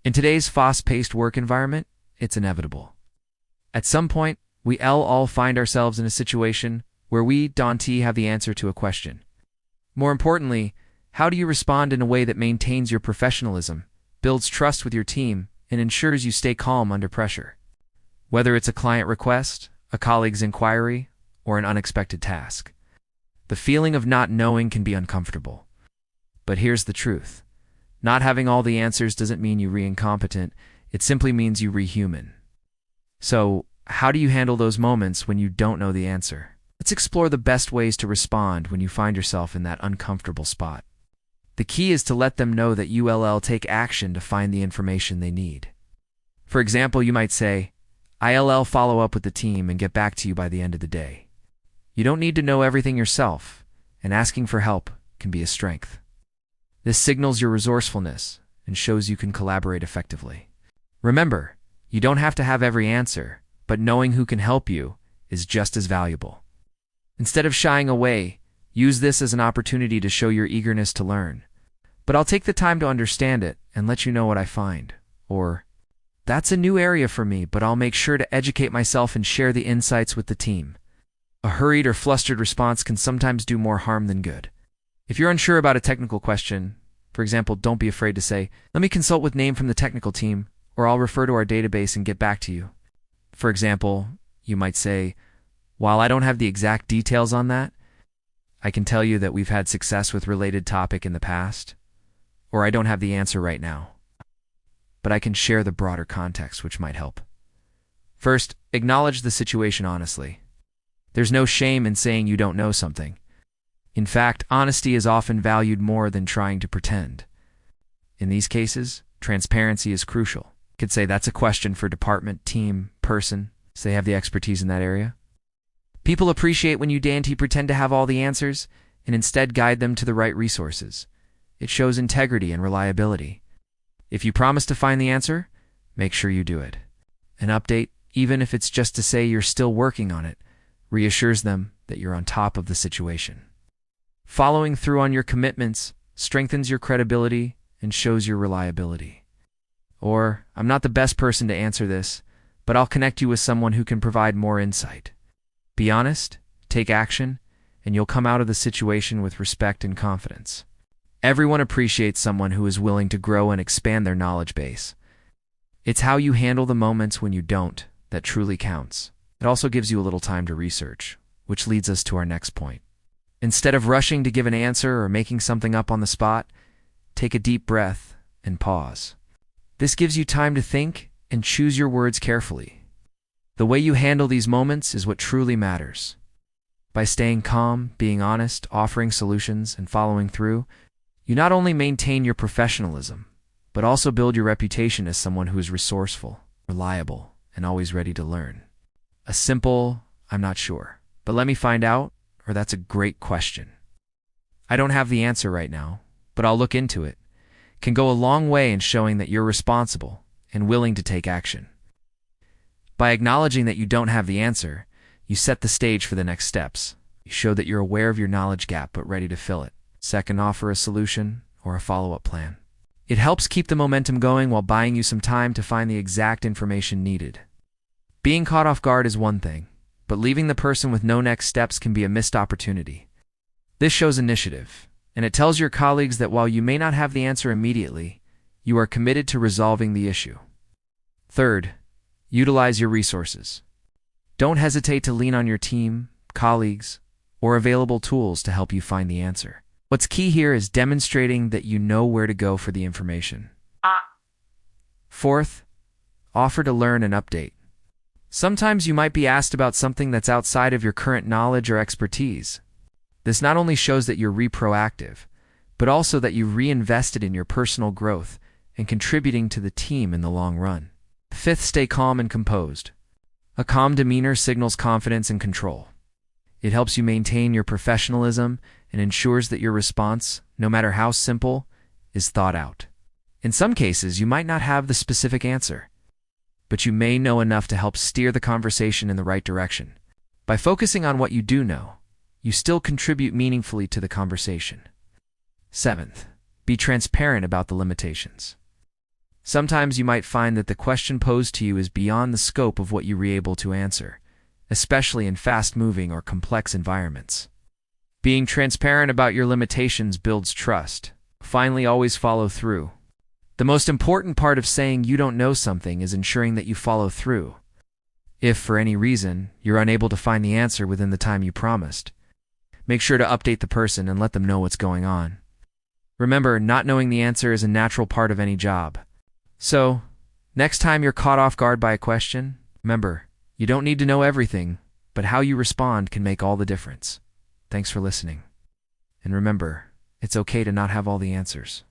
In today's fast-paced work environment, it's inevitable. At some point, we all find ourselves in a situation where we don't have the answer to a question. More importantly, how do you respond in a way that maintains your professionalism, builds trust with your team, and ensures you stay calm under pressure? Whether it's a client request, a colleague's inquiry, or an unexpected task, the feeling of not knowing can be uncomfortable. But here's the truth. Not having all the answers doesn't mean you're incompetent, it simply means you're human. So, how do you handle those moments when you don't know the answer? Let's explore the best ways to respond when you find yourself in that uncomfortable spot. The key is to let them know that you'll take action to find the information they need. For example, you might say, I'll follow up with the team and get back to you by the end of the day. You don't need to know everything yourself, and asking for help can be a strength. This signals your resourcefulness and shows you can collaborate effectively. Remember, you don't have to have every answer, but knowing who can help you is just as valuable. Instead of shying away, use this as an opportunity to show your eagerness to learn. But I'll take the time to understand it and let you know what I find. Or, that's a new area for me, but I'll make sure to educate myself and share the insights with the team. A hurried or flustered response can sometimes do more harm than good. If you're unsure about a technical question, for example, don't be afraid to say, let me consult with name from the technical team, or I'll refer to our database and get back to you. For example, you might say, while I don't have the exact details on that, I can tell you that we've had success with related topic in the past, or I don't have the answer right now, but I can share the broader context which might help. First, acknowledge the situation honestly. There's no shame in saying you don't know something. In fact, honesty is often valued more than trying to pretend. In these cases, transparency is crucial. You could say that's a question for department, team, person, so they have the expertise in that area. People appreciate when you pretend to have all the answers and instead guide them to the right resources. It shows integrity and reliability. If you promise to find the answer, make sure you do it. An update, even if it's just to say you're still working on it, reassures them that you're on top of the situation. Following through on your commitments strengthens your credibility and shows your reliability. Or, I'm not the best person to answer this, but I'll connect you with someone who can provide more insight. Be honest, take action, and you'll come out of the situation with respect and confidence. Everyone appreciates someone who is willing to grow and expand their knowledge base. It's how you handle the moments when you don't that truly counts. It also gives you a little time to research, which leads us to our next point. Instead of rushing to give an answer or making something up on the spot, take a deep breath and pause. This gives you time to think and choose your words carefully. The way you handle these moments is what truly matters. By staying calm, being honest, offering solutions, and following through, you not only maintain your professionalism, but also build your reputation as someone who is resourceful, reliable, and always ready to learn. A simple, I'm not sure, but let me find out, or that's a great question. I don't have the answer right now, but I'll look into it, can go a long way in showing that you're responsible and willing to take action. By acknowledging that you don't have the answer, you set the stage for the next steps. You show that you're aware of your knowledge gap but ready to fill it. Second, offer a solution or a follow-up plan. It helps keep the momentum going while buying you some time to find the exact information needed. Being caught off guard is one thing, but leaving the person with no next steps can be a missed opportunity. This shows initiative, and it tells your colleagues that while you may not have the answer immediately, you are committed to resolving the issue. Third, utilize your resources. Don't hesitate to lean on your team, colleagues, or available tools to help you find the answer. What's key here is demonstrating that you know where to go for the information. Fourth, offer to learn and update. Sometimes you might be asked about something that's outside of your current knowledge or expertise. This not only shows that you're proactive, but also that you've reinvested in your personal growth and contributing to the team in the long run. Fifth, stay calm and composed. A calm demeanor signals confidence and control. It helps you maintain your professionalism and ensures that your response, no matter how simple, is thought out. In some cases, you might not have the specific answer, but you may know enough to help steer the conversation in the right direction. By focusing on what you do know, you still contribute meaningfully to the conversation. Seventh, be transparent about the limitations. Sometimes you might find that the question posed to you is beyond the scope of what you were able to answer, especially in fast-moving or complex environments. Being transparent about your limitations builds trust. Finally, always follow through. The most important part of saying you don't know something is ensuring that you follow through. If, for any reason, you're unable to find the answer within the time you promised, make sure to update the person and let them know what's going on. Remember, not knowing the answer is a natural part of any job. So, next time you're caught off guard by a question, remember, you don't need to know everything, but how you respond can make all the difference. Thanks for listening. And remember, it's okay to not have all the answers.